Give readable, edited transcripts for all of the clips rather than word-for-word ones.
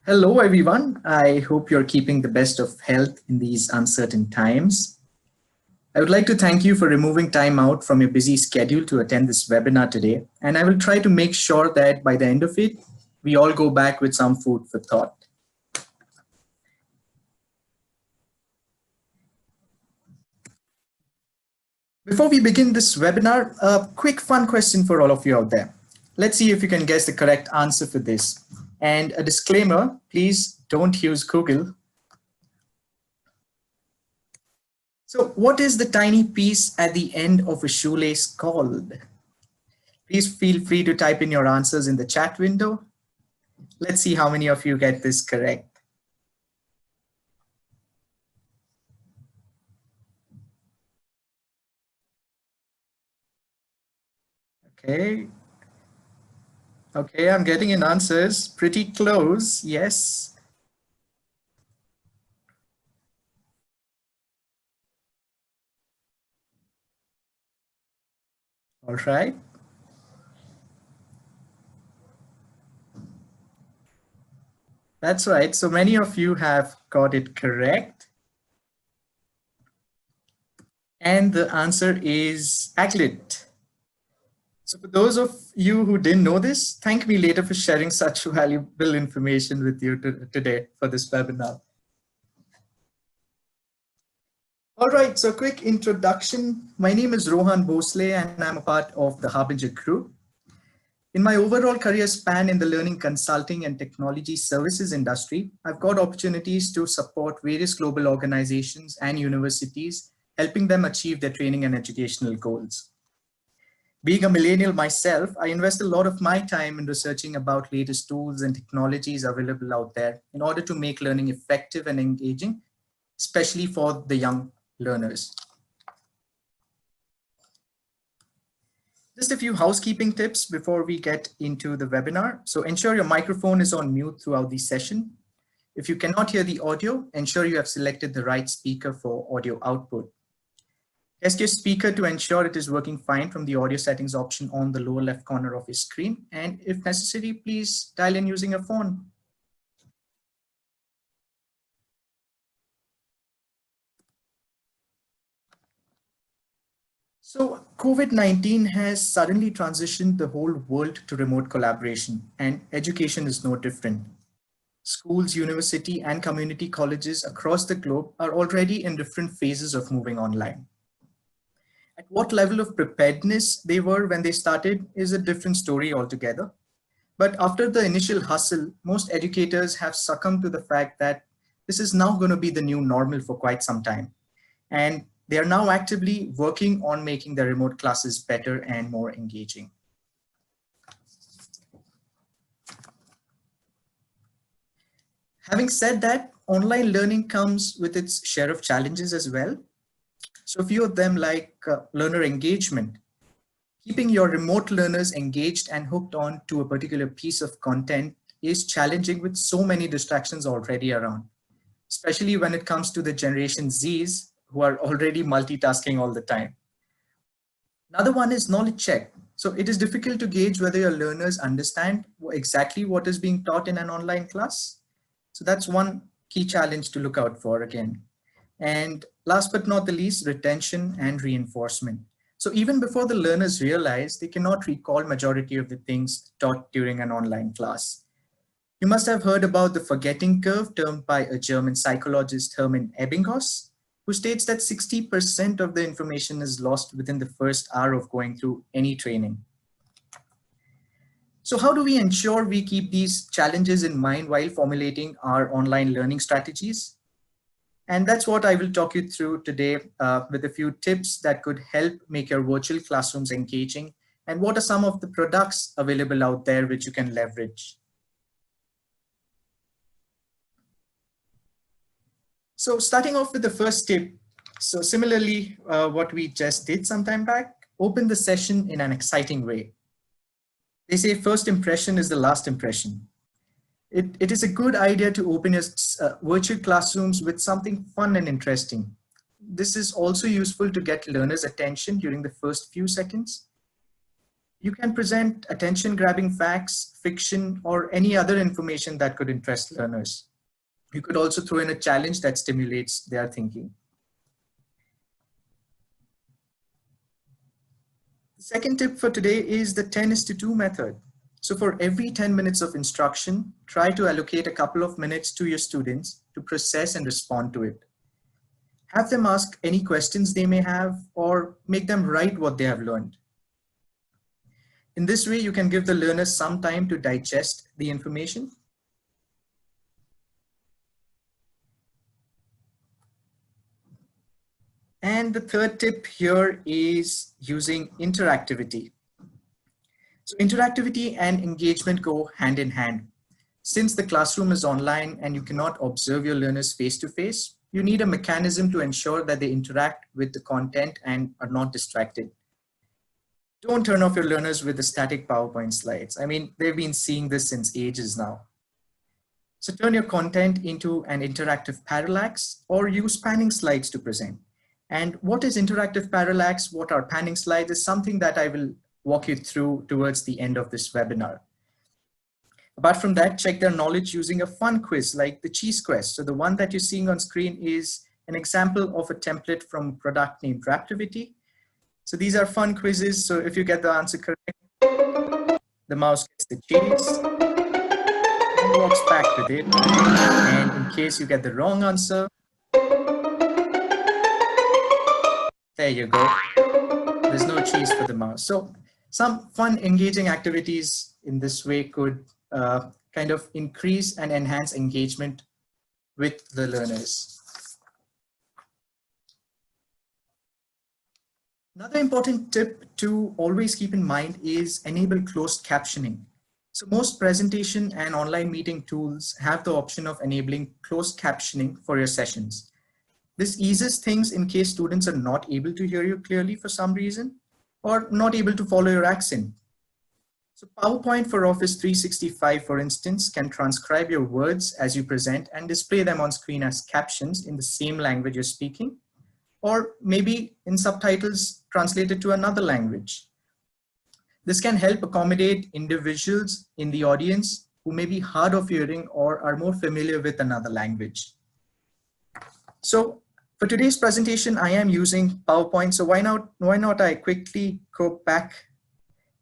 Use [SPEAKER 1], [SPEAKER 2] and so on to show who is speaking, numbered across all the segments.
[SPEAKER 1] Hello, everyone. I hope you're keeping the best of health in these uncertain times. I would like to thank you for removing time out from your busy schedule to attend this webinar today. And I will try to make sure that by the end of it, we all go back with some food for thought. Before we begin this webinar, a quick fun question for all of you out there. Let's see if you can guess the correct answer for this. And a disclaimer, please don't use Google. So what is the tiny piece at the end of a shoelace called? Please feel free to type in your answers in the chat window. Let's see how many of you get this correct. Okay, I'm getting in answers. Pretty close, yes. All right. That's right. So many of you have got it correct. And the answer is aglet. So for those of you who didn't know this, thank me later for sharing such valuable information with you today for this webinar. All right, so quick introduction. My name is Rohan Bhosle and I'm a part of the Harbinger group. In my overall career span in the learning consulting and technology services industry, I've got opportunities to support various global organizations and universities, helping them achieve their training and educational goals. Being a millennial myself, I invest a lot of my time in researching about latest tools and technologies available out there in order to make learning effective and engaging, especially for the young learners. Just a few housekeeping tips before we get into the webinar. So ensure your microphone is on mute throughout the session. If you cannot hear the audio, ensure you have selected the right speaker for audio output. Test your speaker to ensure it is working fine from the audio settings option on the lower left corner of your screen. And if necessary, please dial in using a phone. So COVID-19 has suddenly transitioned the whole world to remote collaboration, and education is no different. Schools, university, and community colleges across the globe are already in different phases of moving online. At what level of preparedness they were when they started is a different story altogether. But after the initial hustle, most educators have succumbed to the fact that this is now going to be the new normal for quite some time. And they are now actively working on making their remote classes better and more engaging. Having said that, online learning comes with its share of challenges as well. So a few of them like learner engagement. Keeping your remote learners engaged and hooked on to a particular piece of content is challenging with so many distractions already around, especially when it comes to the Generation Zs who are already multitasking all the time. Another one is knowledge check. So it is difficult to gauge whether your learners understand exactly what is being taught in an online class. So that's one key challenge to look out for again. And last but not the least, retention and reinforcement. So even before the learners realize, they cannot recall majority of the things taught during an online class. You must have heard about the forgetting curve termed by a German psychologist, Hermann Ebbinghaus, who states that 60% of the information is lost within the first hour of going through any training. So how do we ensure we keep these challenges in mind while formulating our online learning strategies? And that's what I will talk you through today with a few tips that could help make your virtual classrooms engaging, and what are some of the products available out there which you can leverage. So starting off with the first tip. So similarly, what we just did some time back, open the session in an exciting way. They say first impression is the last impression. It is a good idea to open your virtual classrooms with something fun and interesting. This is also useful to get learners' attention during the first few seconds. You can present attention-grabbing facts, fiction, or any other information that could interest learners. You could also throw in a challenge that stimulates their thinking. The second tip for today is the 10:2 method. So for every 10 minutes of instruction, try to allocate a couple of minutes to your students to process and respond to it. Have them ask any questions they may have or make them write what they have learned. In this way, you can give the learners some time to digest the information. And the third tip here is using interactivity. So interactivity and engagement go hand in hand. Since the classroom is online and you cannot observe your learners face to face, you need a mechanism to ensure that they interact with the content and are not distracted. Don't turn off your learners with the static PowerPoint slides. I mean, they've been seeing this since ages now. So turn your content into an interactive parallax or use panning slides to present. And what is interactive parallax, what are panning slides is something that I will walk you through towards the end of this webinar. Apart from that, check their knowledge using a fun quiz like the cheese quest. So the one that you're seeing on screen is an example of a template from a product named Interactivity. So these are fun quizzes. So if you get the answer correct, the mouse gets the cheese and walks back with it. And in case you get the wrong answer, there you go. There's no cheese for the mouse. So some fun, engaging activities in this way could kind of increase and enhance engagement with the learners. Another important tip to always keep in mind is enable closed captioning. So most presentation and online meeting tools have the option of enabling closed captioning for your sessions. This eases things in case students are not able to hear you clearly for some reason or not able to follow your accent. So PowerPoint for Office 365, for instance, can transcribe your words as you present and display them on screen as captions in the same language you're speaking, or maybe in subtitles translated to another language. This can help accommodate individuals in the audience who may be hard of hearing or are more familiar with another language. So for today's presentation, I am using PowerPoint. So why not I quickly go back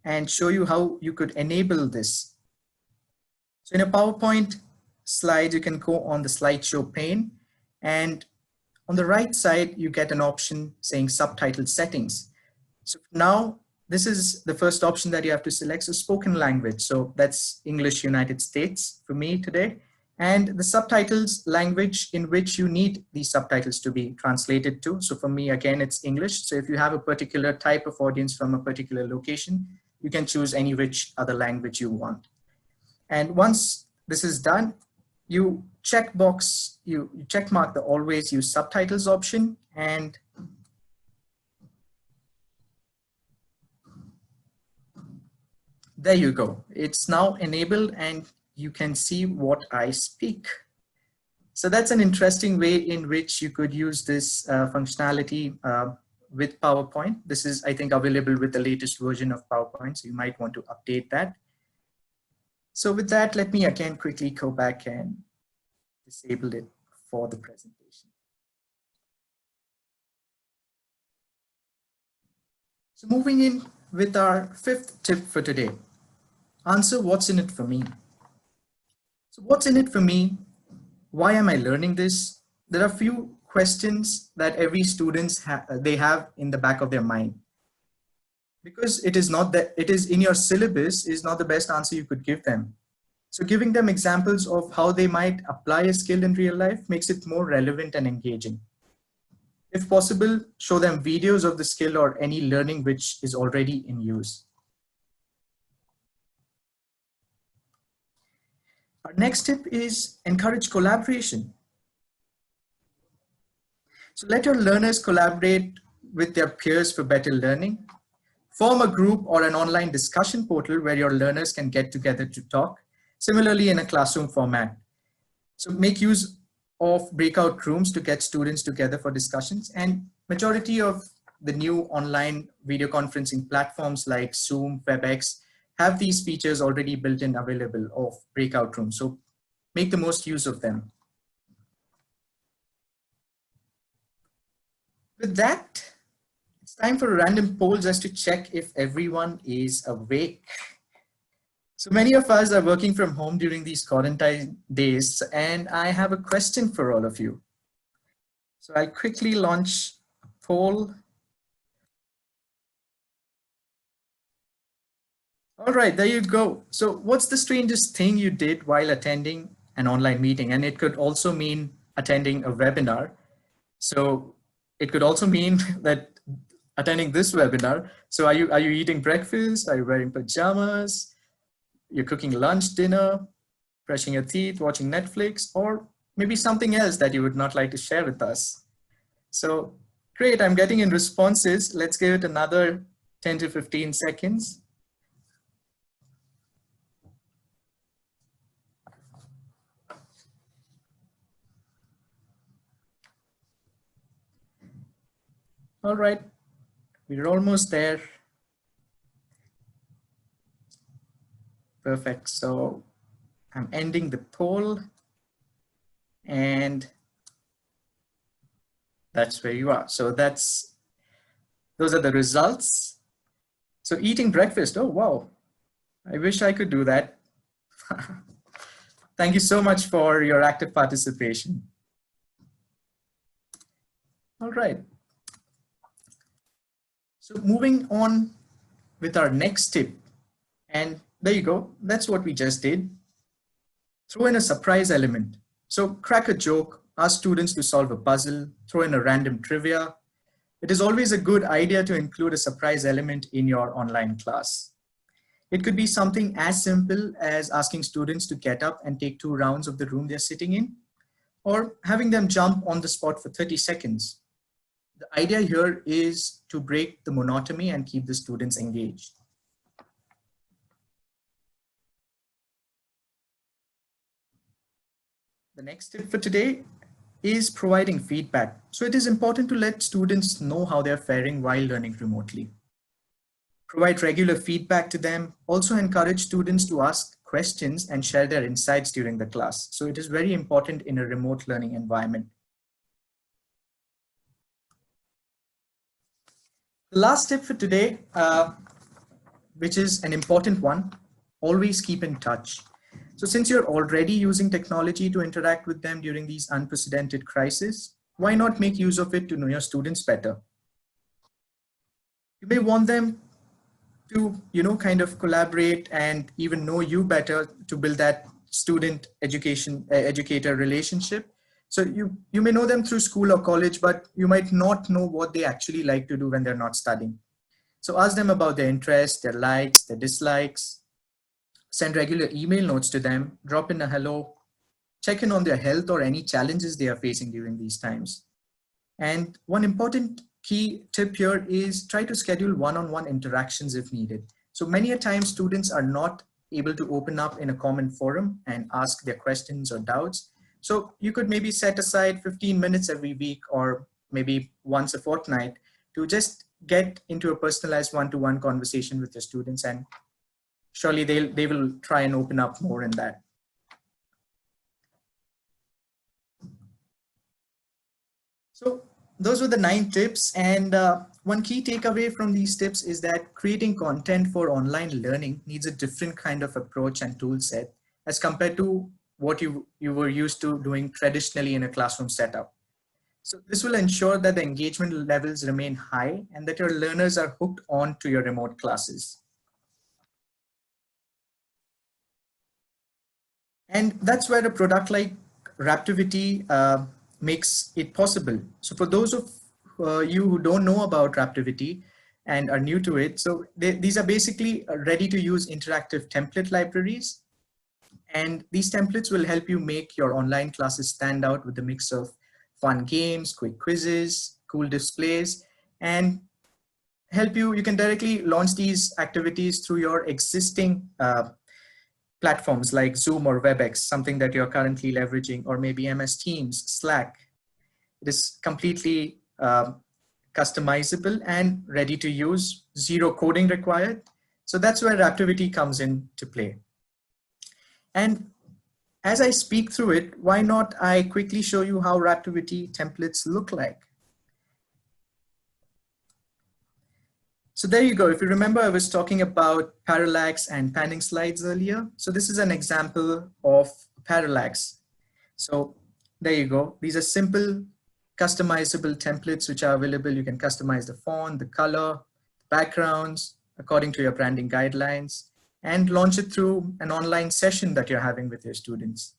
[SPEAKER 1] and show you how you could enable this. So in a PowerPoint slide, you can go on the slideshow pane, and on the right side, you get an option saying subtitle settings. So now this is the first option that you have to select, so spoken language. So that's English United States for me today. And the subtitles language in which you need these subtitles to be translated to. So for me, again, it's English. So if you have a particular type of audience from a particular location, you can choose any which other language you want. And once this is done, you check mark the always use subtitles option, and there you go. It's now enabled and you can see what I speak. So that's an interesting way in which you could use this functionality with PowerPoint. This is, I think, available with the latest version of PowerPoint, so you might want to update that. So with that, let me again quickly go back and disable it for the presentation. So moving in with our fifth tip for today, answer what's in it for me. So what's in it for me? Why am I learning this? There are a few questions that every student they have in the back of their mind. Because it is not that it is in your syllabus is not the best answer you could give them. So giving them examples of how they might apply a skill in real life makes it more relevant and engaging. If possible, show them videos of the skill or any learning which is already in use. Our next tip is encourage collaboration. So let your learners collaborate with their peers for better learning. Form a group or an online discussion portal where your learners can get together to talk, similarly in a classroom format. So make use of breakout rooms to get students together for discussions, and majority of the new online video conferencing platforms like Zoom, WebEx have these features already built in available of breakout rooms. So make the most use of them. With that, it's time for a random poll just to check if everyone is awake. So many of us are working from home during these quarantine days, and I have a question for all of you. So I'll quickly launch a poll. All right, there you go. So what's the strangest thing you did while attending an online meeting? And it could also mean attending a webinar. So it could also mean that attending this webinar. So are you eating breakfast? Are you wearing pajamas? You're cooking lunch, dinner, brushing your teeth, watching Netflix, or maybe something else that you would not like to share with us. So great, I'm getting in responses. Let's give it another 10 to 15 seconds. All right, we're almost there. Perfect. So I'm ending the poll, and that's where you are. So those are the results. So eating breakfast. Oh, wow. I wish I could do that. Thank you so much for your active participation. All right. So moving on with our next tip, and there you go. That's what we just did. Throw in a surprise element. So crack a joke, ask students to solve a puzzle, throw in a random trivia. It is always a good idea to include a surprise element in your online class. It could be something as simple as asking students to get up and take 2 rounds of the room they're sitting in, or having them jump on the spot for 30 seconds. The idea here is to break the monotony and keep the students engaged. The next tip for today is providing feedback. So it is important to let students know how they're faring while learning remotely. Provide regular feedback to them. Also encourage students to ask questions and share their insights during the class. So it is very important in a remote learning environment. The last tip for today, which is an important one, always keep in touch. So since you're already using technology to interact with them during these unprecedented crises, why not make use of it to know your students better? You may want them to, kind of collaborate and even know you better to build that student educator relationship. So you may know them through school or college, but you might not know what they actually like to do when they're not studying. So ask them about their interests, their likes, their dislikes. Send regular email notes to them, drop in a hello, check in on their health or any challenges they are facing during these times. And one important key tip here is try to schedule one-on-one interactions if needed. So many a time students are not able to open up in a common forum and ask their questions or doubts. So you could maybe set aside 15 minutes every week or maybe once a fortnight to just get into a personalized one-to-one conversation with your students, and surely they will try and open up more in that. So those were the 9 tips, and one key takeaway from these tips is that creating content for online learning needs a different kind of approach and tool set as compared to what you were used to doing traditionally in a classroom setup. So this will ensure that the engagement levels remain high and that your learners are hooked on to your remote classes. And that's where a product like Raptivity makes it possible. So for those of you who don't know about Raptivity and are new to it, so these are basically ready to use interactive template libraries. And these templates will help you make your online classes stand out with a mix of fun games, quick quizzes, cool displays, and help you can directly launch these activities through your existing platforms like Zoom or WebEx, something that you're currently leveraging, or maybe MS Teams, Slack. It is completely customizable and ready to use, zero coding required. So that's where Raptivity comes into play. And as I speak through it, why not I quickly show you how Raptivity templates look like. So there you go. If you remember, I was talking about parallax and panning slides earlier. So this is an example of parallax. So there you go. These are simple customizable templates which are available. You can customize the font, the color, backgrounds according to your branding guidelines, and launch it through an online session that you're having with your students.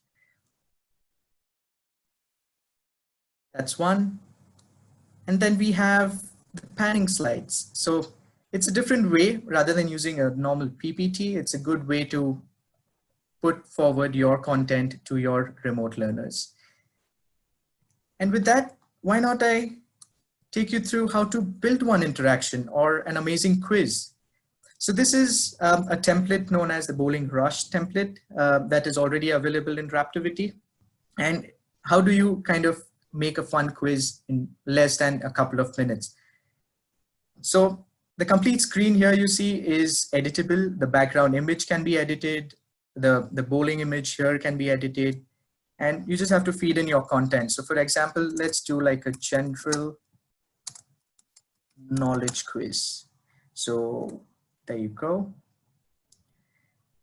[SPEAKER 1] That's one. And then we have the panning slides. So it's a different way. Rather than using a normal PPT, it's a good way to put forward your content to your remote learners. And with that, why not I take you through how to build one interaction or an amazing quiz. So this is a template known as the Bowling Rush template that is already available in Raptivity. And how do you kind of make a fun quiz in less than a couple of minutes? So the complete screen here you see is editable. The background image can be edited. The bowling image here can be edited. And you just have to feed in your content. So for example, let's do like a general knowledge quiz. So there you go.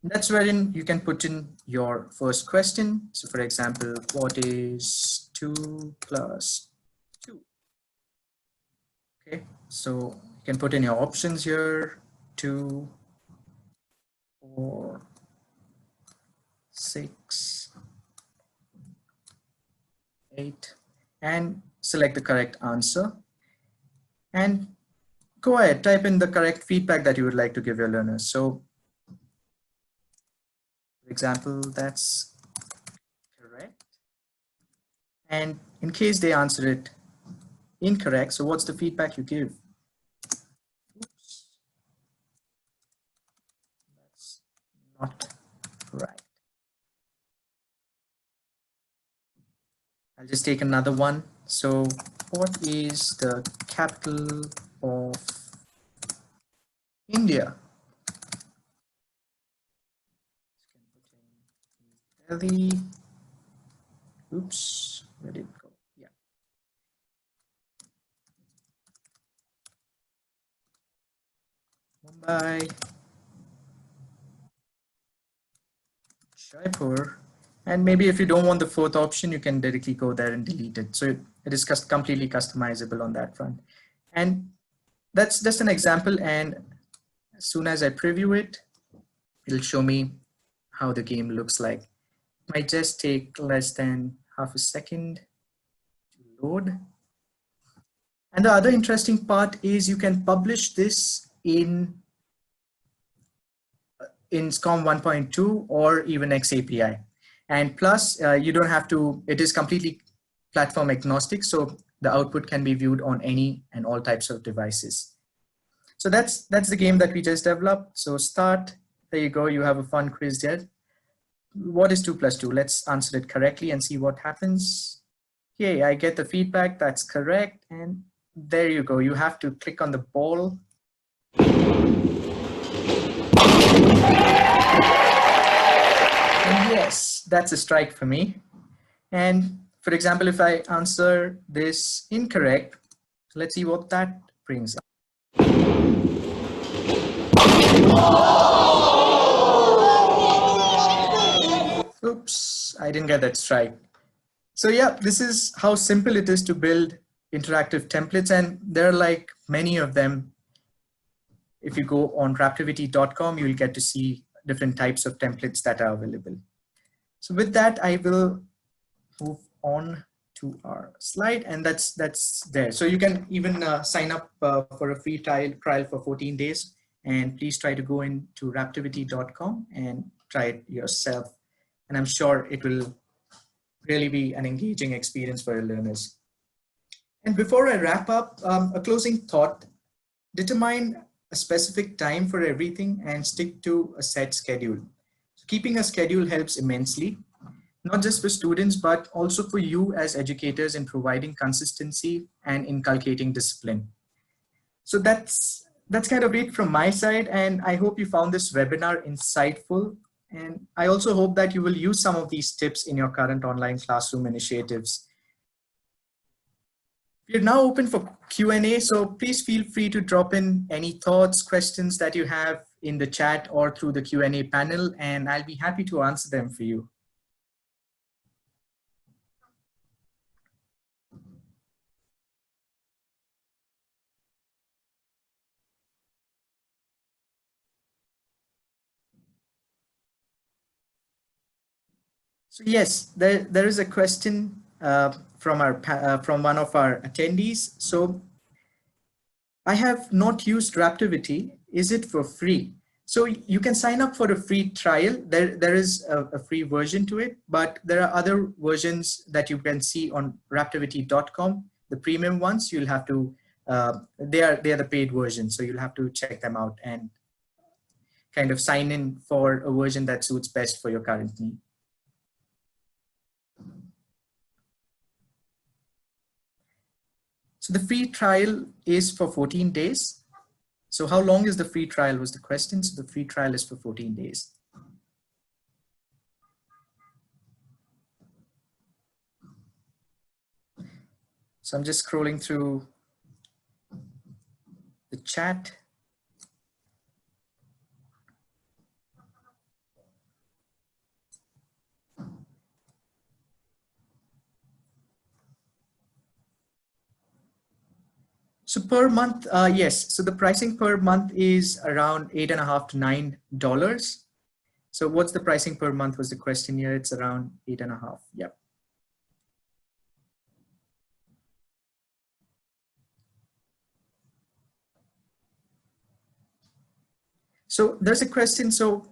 [SPEAKER 1] That's wherein you can put in your first question. So for example, what is 2 plus 2? Okay, so you can put in your options here, 2, 4, 6, 8, and select the correct answer. And go ahead, type in the correct feedback that you would like to give your learners. So, for example, that's correct. And in case they answer it incorrect, so what's the feedback you give? Oops. That's not right. I'll just take another one. So, what is the capital of India? Delhi. Oops, where did it go? Yeah. Mumbai. Jaipur. And maybe if you don't want the fourth option, you can directly go there and delete it. So it is completely customizable on that front. And that's just an example. And as soon as I preview it, it'll show me how the game looks like. It might just take less than half a second to load. And the other interesting part is you can publish this in SCORM 1.2 or even XAPI. And plus, you don't have to, it is completely platform agnostic, so the output can be viewed on any and all types of devices. So that's the game that we just developed. So start, there you go, you have a fun quiz there. What is 2 plus 2? Let's answer it correctly and see what happens. Okay, I get the feedback, that's correct. And there you go, you have to click on the ball. And yes, that's a strike for me. And for example, if I answer this incorrect, let's see what that brings up. Oops, I didn't get that strike. So yeah, this is how simple it is to build interactive templates, and there are like many of them. If you go on raptivity.com, you'll get to see different types of templates that are available. So with that, I will move on to our slide, and that's there. So you can even sign up for a free trial for 14 days, and please try to go into raptivity.com and try it yourself. And I'm sure it will really be an engaging experience for your learners. And before I wrap up, a closing thought: determine a specific time for everything and stick to a set schedule. So keeping a schedule helps immensely, not just for students, but also for you as educators in providing consistency and inculcating discipline. So that's kind of it from my side, and I hope you found this webinar insightful. And I also hope that you will use some of these tips in your current online classroom initiatives. We're now open for Q&A, so please feel free to drop in any thoughts, questions that you have in the chat or through the Q&A panel, and I'll be happy to answer them for you. So yes, there is a question from one of our attendees. So I have not used Raptivity. Is it for free? So you can sign up for a free trial. There is a free version to it, but there are other versions that you can see on raptivity.com. The premium ones, you'll have to, they are the paid versions. So you'll have to check them out and kind of sign in for a version that suits best for your current need. So the free trial is for 14 days. So how long is the free trial was the question. So the free trial is for 14 days. So I'm just scrolling through the chat. So per month, yes. So the pricing per month is around $8.50 to $9. So what's the pricing per month was the question here. It's around 8.5. Yep. So there's a question. So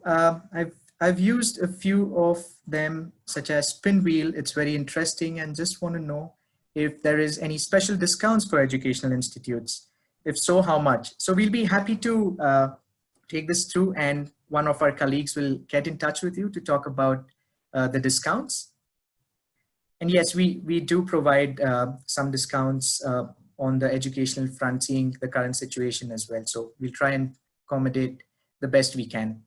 [SPEAKER 1] I've used a few of them, such as Pinwheel. It's very interesting, and just want to know if there is any special discounts for educational institutes. If so, how much? So we'll be happy to take this through, and one of our colleagues will get in touch with you to talk about the discounts. And yes, we do provide some discounts on the educational front, seeing the current situation as well. So we'll try and accommodate the best we can.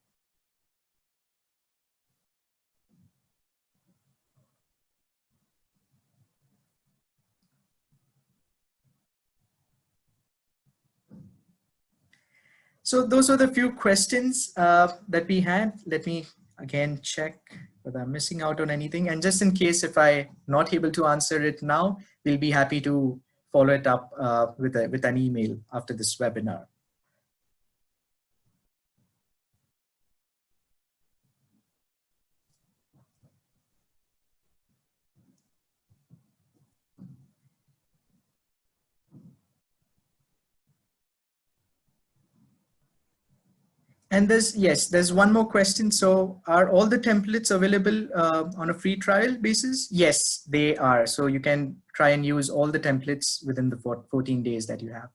[SPEAKER 1] So those are the few questions that we had. Let me again check whether I'm missing out on anything. And just in case if I'm not able to answer it now, we'll be happy to follow it up with an email after this webinar. And there's one more question. So are all the templates available on a free trial basis? Yes, they are. So you can try and use all the templates within the 14 days that you have.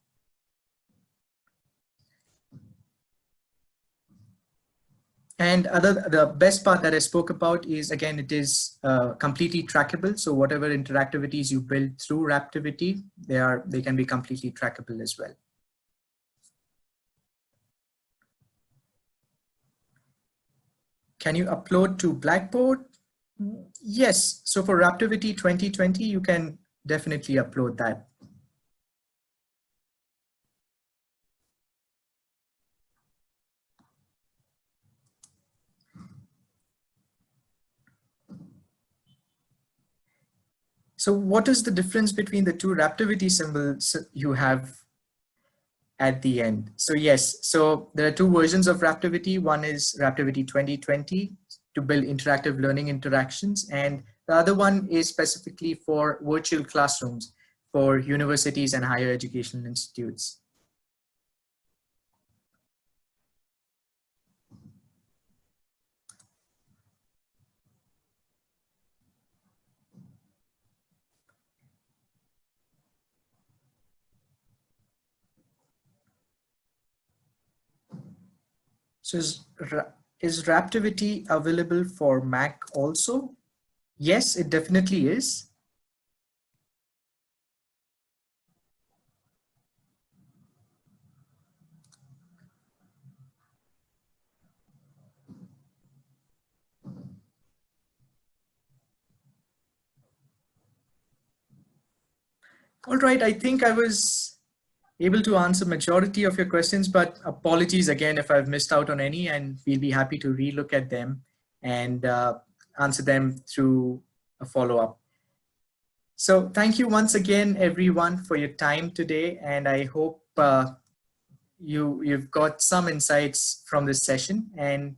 [SPEAKER 1] And the best part that I spoke about is, again, it is completely trackable. So whatever interactivities you build through Raptivity, they can be completely trackable as well. Can you upload to Blackboard? Yes. So for Raptivity 2020, you can definitely upload that. So what is the difference between the two Raptivity symbols you have at the end? So yes, so there are two versions of Raptivity. One is Raptivity 2020 to build interactive learning interactions, and the other one is specifically for virtual classrooms for universities and higher educational institutes. So is Raptivity available for Mac also? Yes, it definitely is. All right, I think I was able to answer majority of your questions, but apologies again if I've missed out on any, and we'll be happy to relook at them and answer them through a follow-up. So thank you once again, everyone, for your time today, and I hope you've got some insights from this session, and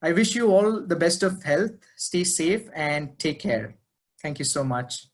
[SPEAKER 1] I wish you all the best of health. Stay safe and take care. Thank you so much.